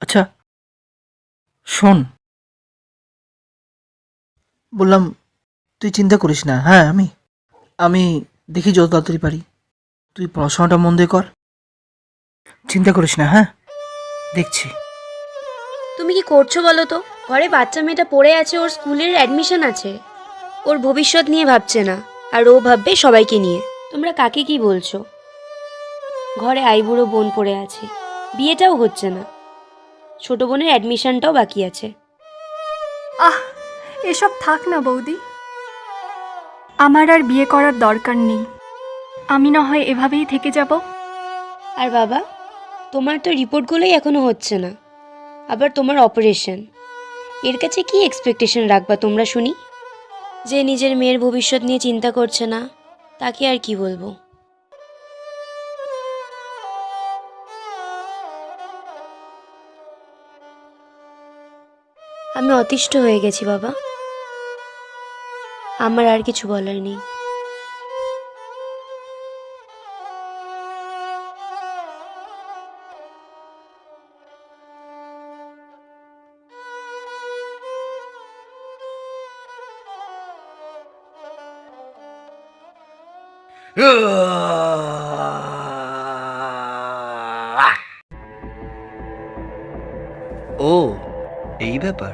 আচ্ছা শোন, বললাম তুই চিন্তা করিস না। হ্যাঁ, আমি আমি দেখি যত তাড়াতাড়ি পারি। তুই পড়াশোনাটা মন দিয়ে কর, চিন্তা করিস না। হ্যাঁ, দেখছি। তুমি কি করছো বলো তো? ঘরে বাচ্চা মেয়েটা পড়ে আছে, ওর স্কুলের অ্যাডমিশন আছে, ওর ভবিষ্যৎ নিয়ে ভাবছে না, আর ও ভাববে সবাইকে নিয়ে। তোমরা কাকে কি বলছো? ঘরে আইবুড়ো বোন পড়ে আছে, বিয়েটাও হচ্ছে না, ছোট বোনের অ্যাডমিশনটাও বাকি আছে। আহ, এসব থাক না বৌদি, আমার আর বিয়ে করার দরকার নেই। আমি না হয় এভাবেই থেকে যাব। আর বাবা, তোমার তো রিপোর্টগুলোই এখনো হচ্ছে না, আবার তোমার অপারেশন, এর কাছে কি এক্সপেকটেশন রাখবা তোমরা শুনি? যে নিজের মেয়ের ভবিষ্যৎ নিয়ে চিন্তা করছে না, তাকে আর কি বলবো। আমি অতিষ্ঠ হয়ে গেছি বাবা, আমার আর কিছু বলার নেই। ও, এই ব্যাপার।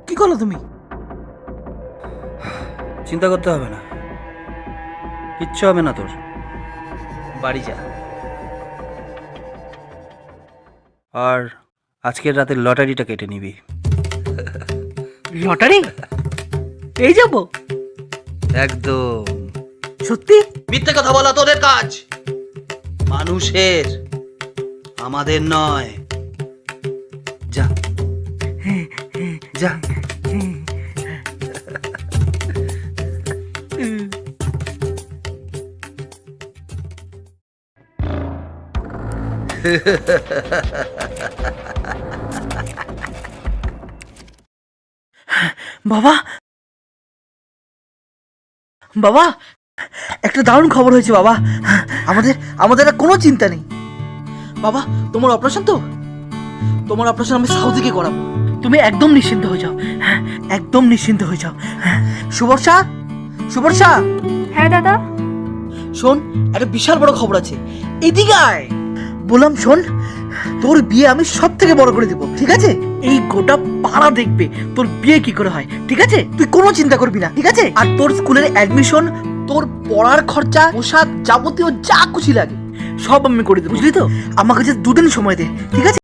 কি করলো তুমি? চিন্তা করতে হবে না, কিচ্ছু হবে না তোর। বাড়ি যা, আর আজকের রাতের লটারিটা কেটে নিবি। লটারি পেয়ে যাবো? একদম। সত্যি? মিথ্যে কথা বলা তোদের কাজ, মানুষের, আমাদের নয়। যা যা। বাবা, বাবা, একটা দারুণ খবর হয়েছে বাবা। আমাদের আমাদের আর কোনো চিন্তা নেই বাবা। তোমার অপারেশন তো, তোমার অপারেশন আমি সাউথ থেকে করাবো। তুমি একদম নিশ্চিন্ত হয়ে যাও। হ্যাঁ, একদম নিশ্চিন্ত হয়ে যাও। হ্যাঁ, সুবর্ষা, সুবর্ষা, হ্যাঁ দাদা। শোন, একটা বিশাল বড় খবর আছে, এদিকে আয়। বললাম শোন, তোর বিয়ে আমি সব থেকে বড় করে দেবো, ঠিক আছে? এই গোটা পাড়া দেখবে তোর বিয়ে কি করে হয়, ঠিক আছে? তুই কোনো চিন্তা করবি না, ঠিক আছে? আর তোর স্কুলের অ্যাডমিশন, তোর পড়ার খরচা, পোশাক, যাবতীয় যা খুশি লাগে সব আমি করে দেবো, বুঝলি তো? আমার কাছে 2 দিন সময় দে, ঠিক আছে?